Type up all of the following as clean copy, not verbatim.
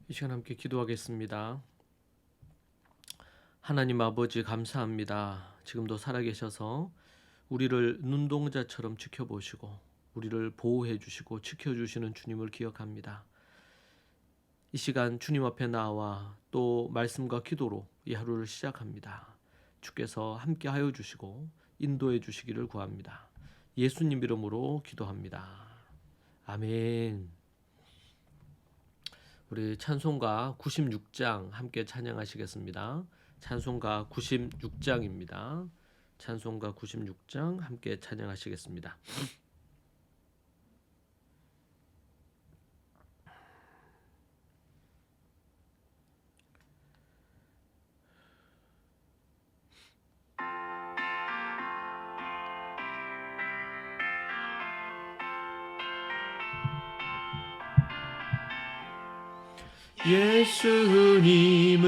이 시간 함께 기도하겠습니다. 하나님 아버지 감사합니다. 지금도 살아계셔서 우리를 눈동자처럼 지켜보시고 우리를 보호해 주시고 지켜주시는 주님을 기억합니다. 이 시간 주님 앞에 나와 또 말씀과 기도로 이 하루를 시작합니다. 주께서 함께 하여 주시고 인도해 주시기를 구합니다. 예수님 이름으로 기도합니다. 아멘. 우리 찬송가 96장 함께 찬양하시겠습니다. 찬송가 96장입니다. 찬송가 96장 함께 찬양하시겠습니다. 예수님은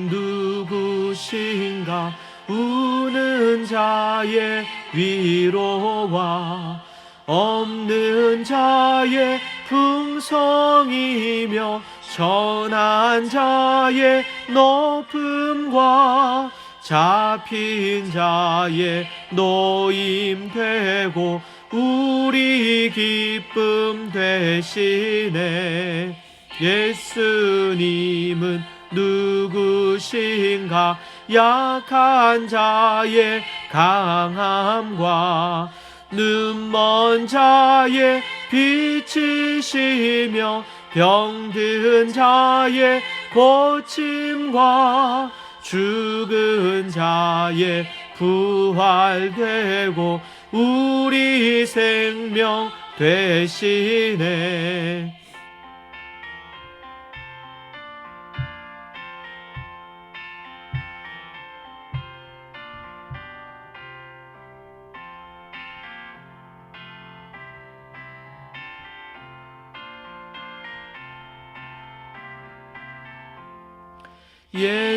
누구신가? 우는 자의 위로와 없는 자의 풍성이며 천한 자의 높음과 잡힌 자의 노임 되고 우리 기쁨 되시네. 예수님은 누구신가? 약한 자의 강함과 눈먼 자의 빛이시며 병든 자의 고침과 죽은 자의 부활되고 우리 생명 되시네.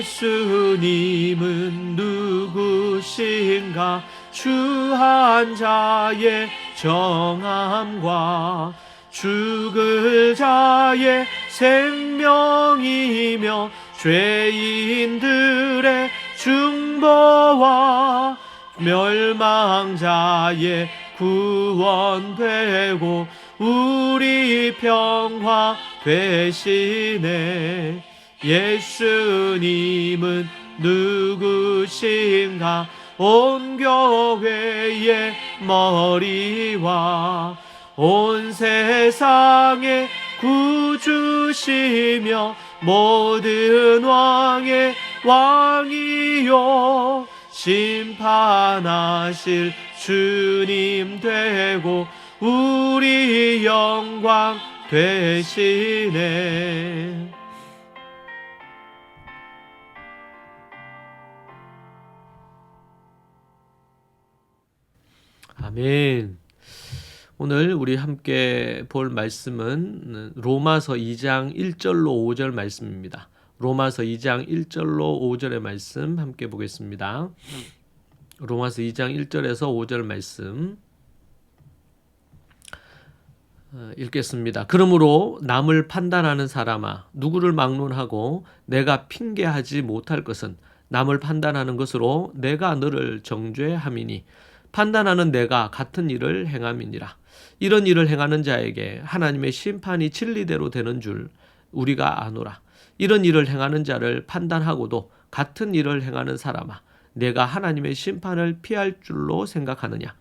예수님은 누구신가? 추한 자의 정함과 죽을 자의 생명이며 죄인들의 중보와 멸망자의 구원되고 우리 평화 되시네. 예수님은 누구신가? 온 교회의 머리와 온 세상의 구주시며 모든 왕의 왕이요 심판하실 주님 되고 우리 영광 되시네. 아멘. 오늘 우리 함께 볼 말씀은 로마서 2장 1절로 5절 말씀입니다. 로마서 2장 1절로 5절의 말씀 함께 보겠습니다. 로마서 2장 1절에서 5절 말씀 읽겠습니다. 그러므로 남을 판단하는 사람아, 누구를 막론하고 내가 핑계하지 못할 것은 남을 판단하는 것으로 내가 너를 정죄함이니 판단하는 내가 같은 일을 행함이니라. 이런 일을 행하는 자에게 하나님의 심판이 진리대로 되는 줄 우리가 아노라. 이런 일을 행하는 자를 판단하고도 같은 일을 행하는 사람아, 내가 하나님의 심판을 피할 줄로 생각하느냐?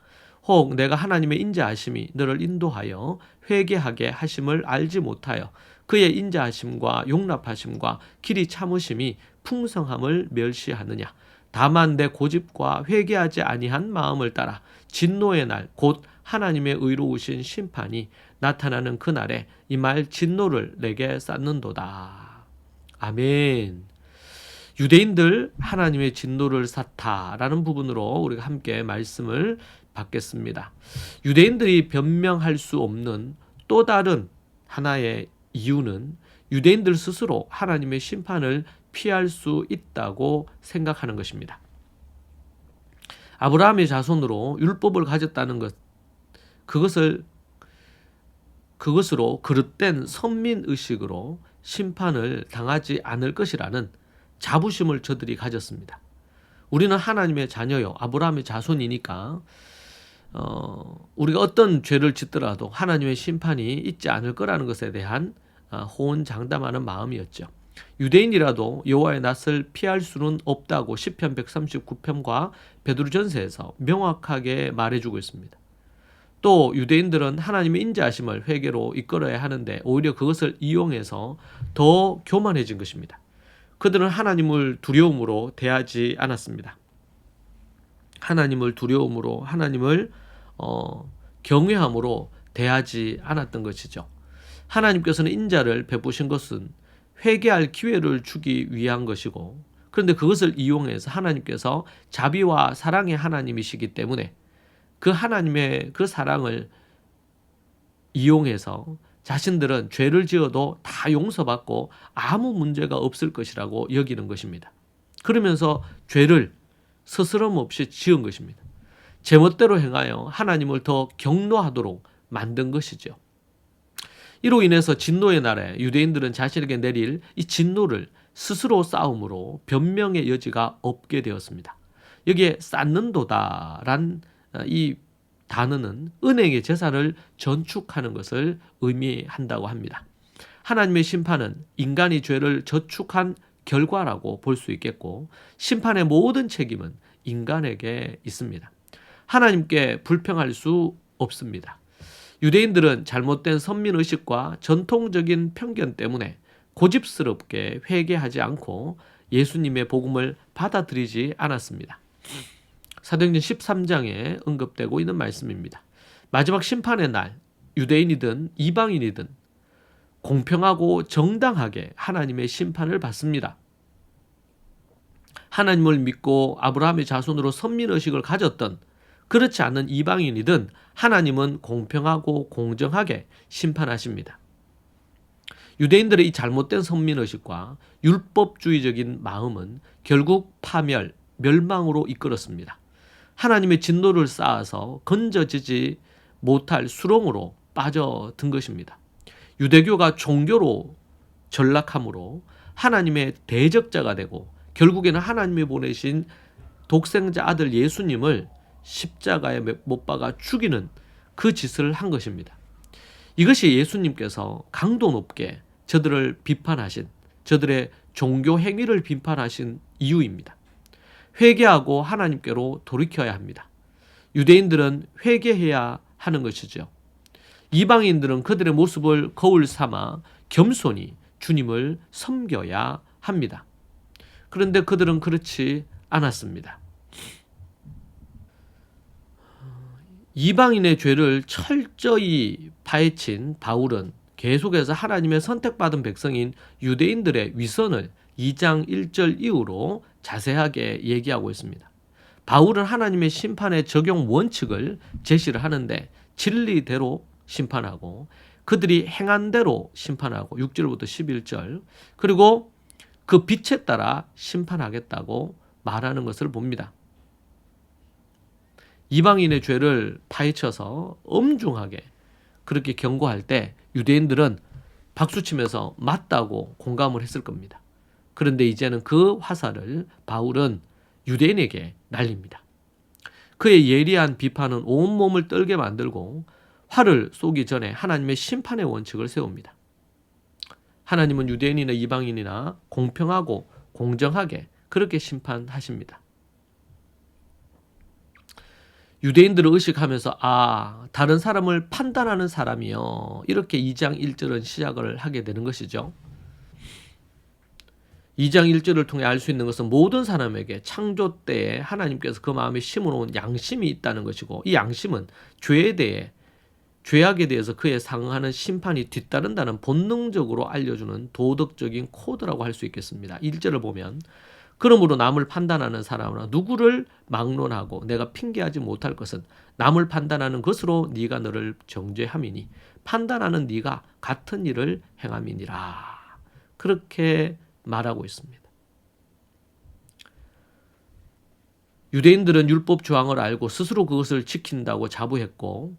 혹 내가 하나님의 인자하심이 너를 인도하여 회개하게 하심을 알지 못하여 그의 인자하심과 용납하심과 길이 참으심이 풍성함을 멸시하느냐? 다만 내 고집과 회개하지 아니한 마음을 따라 진노의 날 곧 하나님의 의로우신 심판이 나타나는 그날에 이 말 진노를 내게 쌓는도다. 아멘. 유대인들 하나님의 진노를 샀다라는 부분으로 우리가 함께 말씀을 받겠습니다. 유대인들이 변명할 수 없는 또 다른 하나의 이유는 유대인들 스스로 하나님의 심판을 피할 수 있다고 생각하는 것입니다. 아브라함의 자손으로 율법을 가졌다는 것, 그것으로 그릇된 선민의식으로 심판을 당하지 않을 것이라는 자부심을 저들이 가졌습니다. 우리는 하나님의 자녀요, 아브라함의 자손이니까 우리가 어떤 죄를 짓더라도 하나님의 심판이 있지 않을 거라는 것에 대한 호언장담하는 마음이었죠. 유대인이라도 여호와의 낯을 피할 수는 없다고 시편 139편과 베드로전서에서 명확하게 말해주고 있습니다. 또 유대인들은 하나님의 인자하심을 회개로 이끌어야 하는데 오히려 그것을 이용해서 더 교만해진 것입니다. 그들은 하나님을 두려움으로 대하지 않았습니다. 하나님을 두려움으로, 하나님을 경외함으로 대하지 않았던 것이죠. 하나님께서는 인자를 베푸신 것은 회개할 기회를 주기 위한 것이고, 그런데 그것을 이용해서 하나님께서 자비와 사랑의 하나님이시기 때문에 그 하나님의 그 사랑을 이용해서 자신들은 죄를 지어도 다 용서받고 아무 문제가 없을 것이라고 여기는 것입니다. 그러면서 죄를 스스럼 없이 지은 것입니다. 제멋대로 행하여 하나님을 더 경노하도록 만든 것이죠. 이로 인해서 진노의 날에 유대인들은 자신에게 내릴 이 진노를 스스로 싸움으로 변명의 여지가 없게 되었습니다. 여기에 쌓는도다란 이 단어는 은행의 재산을 전축하는 것을 의미한다고 합니다. 하나님의 심판은 인간이 죄를 저축한 결과라고 볼 수 있겠고, 심판의 모든 책임은 인간에게 있습니다. 하나님께 불평할 수 없습니다. 유대인들은 잘못된 선민의식과 전통적인 편견 때문에 고집스럽게 회개하지 않고 예수님의 복음을 받아들이지 않았습니다. 사도행전 13장에 언급되고 있는 말씀입니다. 마지막 심판의 날, 유대인이든 이방인이든 공평하고 정당하게 하나님의 심판을 받습니다. 하나님을 믿고 아브라함의 자손으로 선민의식을 가졌던, 그렇지 않은 이방인이든 하나님은 공평하고 공정하게 심판하십니다. 유대인들의 이 잘못된 선민의식과 율법주의적인 마음은 결국 파멸, 멸망으로 이끌었습니다. 하나님의 진노를 쌓아서 건져지지 못할 수렁으로 빠져든 것입니다. 유대교가 종교로 전락함으로 하나님의 대적자가 되고 결국에는 하나님이 보내신 독생자 아들 예수님을 십자가에 못 박아 죽이는 그 짓을 한 것입니다. 이것이 예수님께서 강도 높게 저들을 비판하신, 저들의 종교 행위를 비판하신 이유입니다. 회개하고 하나님께로 돌이켜야 합니다. 유대인들은 회개해야 하는 것이죠. 이방인들은 그들의 모습을 거울 삼아 겸손히 주님을 섬겨야 합니다. 그런데 그들은 그렇지 않았습니다. 이방인의 죄를 철저히 파헤친 바울은 계속해서 하나님의 선택받은 백성인 유대인들의 위선을 2장 1절 이후로 자세하게 얘기하고 있습니다. 바울은 하나님의 심판의 적용 원칙을 제시를 하는데 진리대로 심판하고 그들이 행한 대로 심판하고 6절부터 11절, 그리고 그 빛에 따라 심판하겠다고 말하는 것을 봅니다. 이방인의 죄를 파헤쳐서 엄중하게 그렇게 경고할 때 유대인들은 박수치면서 맞다고 공감을 했을 겁니다. 그런데 이제는 그 화살을 바울은 유대인에게 날립니다. 그의 예리한 비판은 온몸을 떨게 만들고 화를 쏘기 전에 하나님의 심판의 원칙을 세웁니다. 하나님은 유대인이나 이방인이나 공평하고 공정하게 그렇게 심판하십니다. 유대인들을 의식하면서 다른 사람을 판단하는 사람이요, 이렇게 2장 1절은 시작을 하게 되는 것이죠. 2장 1절을 통해 알 수 있는 것은 모든 사람에게 창조 때에 하나님께서 그 마음에 심어놓은 양심이 있다는 것이고, 이 양심은 죄악에 대해서 그에 상응하는 심판이 뒤따른다는 본능적으로 알려주는 도덕적인 코드라고 할 수 있겠습니다. 1절을 보면 그러므로 남을 판단하는 사람은 누구를 막론하고 내가 핑계하지 못할 것은 남을 판단하는 것으로 네가 너를 정죄함이니 판단하는 네가 같은 일을 행함이니라. 그렇게 말하고 있습니다. 유대인들은 율법 조항을 알고 스스로 그것을 지킨다고 자부했고,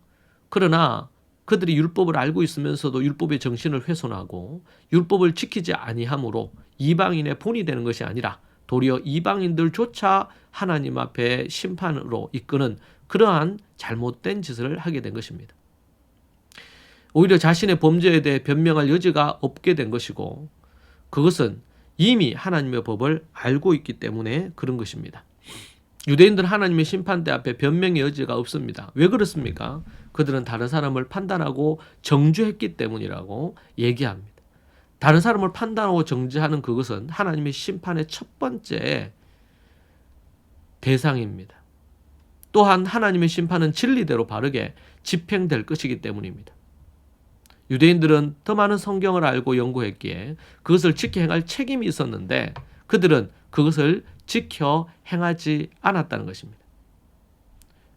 그러나 그들이 율법을 알고 있으면서도 율법의 정신을 훼손하고 율법을 지키지 아니함으로 이방인의 본이 되는 것이 아니라 도리어 이방인들조차 하나님 앞에 심판으로 이끄는 그러한 잘못된 짓을 하게 된 것입니다. 오히려 자신의 범죄에 대해 변명할 여지가 없게 된 것이고 그것은 이미 하나님의 법을 알고 있기 때문에 그런 것입니다. 유대인들은 하나님의 심판대 앞에 변명의 여지가 없습니다. 왜 그렇습니까? 그들은 다른 사람을 판단하고 정죄했기 때문이라고 얘기합니다. 다른 사람을 판단하고 정죄하는 그것은 하나님의 심판의 첫 번째 대상입니다. 또한 하나님의 심판은 진리대로 바르게 집행될 것이기 때문입니다. 유대인들은 더 많은 성경을 알고 연구했기에 그것을 지켜 행할 책임이 있었는데 그들은 그것을 지켜 행하지 않았다는 것입니다.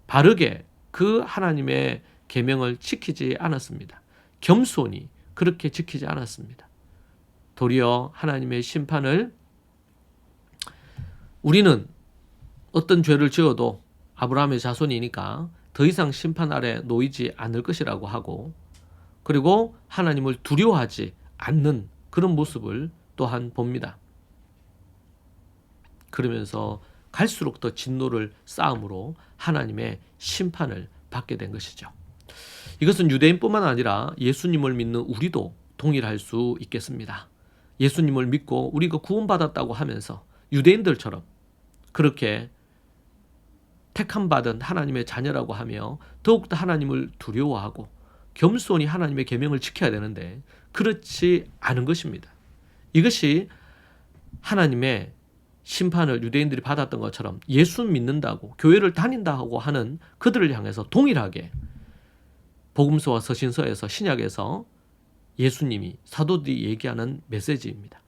바르게 그 하나님의 계명을 지키지 않았습니다. 겸손히 그렇게 지키지 않았습니다. 도리어 하나님의 심판을 우리는 어떤 죄를 지어도 아브라함의 자손이니까 더 이상 심판 아래 놓이지 않을 것이라고 하고 그리고 하나님을 두려워하지 않는 그런 모습을 또한 봅니다. 그러면서 갈수록 더 진노를 쌓음으로 하나님의 심판을 받게 된 것이죠. 이것은 유대인뿐만 아니라 예수님을 믿는 우리도 동일할 수 있겠습니다. 예수님을 믿고 우리가 구원받았다고 하면서 유대인들처럼 그렇게 택함받은 하나님의 자녀라고 하며 더욱더 하나님을 두려워하고 겸손히 하나님의 계명을 지켜야 되는데 그렇지 않은 것입니다. 이것이 하나님의 심판을 유대인들이 받았던 것처럼 예수 믿는다고 교회를 다닌다고 하는 그들을 향해서 동일하게 복음서와 서신서에서 신약에서 예수님이 사도들이 얘기하는 메시지입니다.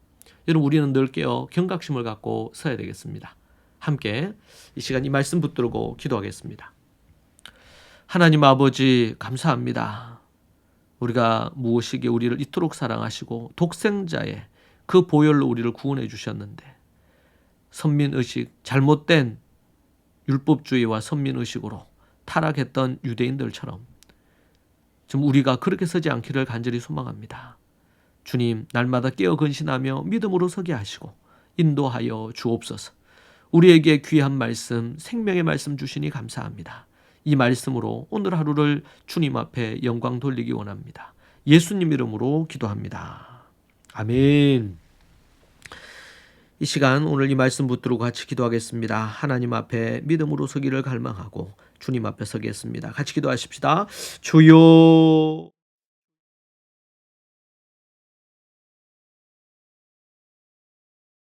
여러분 우리는 늘 깨어 경각심을 갖고 서야 되겠습니다. 함께 이 시간 이 말씀 붙들고 기도하겠습니다. 하나님 아버지 감사합니다. 우리가 무엇이기에 우리를 이토록 사랑하시고 독생자의 그 보혈로 우리를 구원해 주셨는데 선민의식, 잘못된 율법주의와 선민의식으로 타락했던 유대인들처럼 좀 우리가 그렇게 서지 않기를 간절히 소망합니다. 주님, 날마다 깨어 근신하며 믿음으로 서게 하시고 인도하여 주옵소서. 우리에게 귀한 말씀, 생명의 말씀 주시니 감사합니다. 이 말씀으로 오늘 하루를 주님 앞에 영광 돌리기 원합니다. 예수님 이름으로 기도합니다. 아멘. 이 시간 오늘 이 말씀 붙들고 같이 기도하겠습니다. 하나님 앞에 믿음으로 서기를 갈망하고 주님 앞에 서겠습니다. 같이 기도하십시다. 주여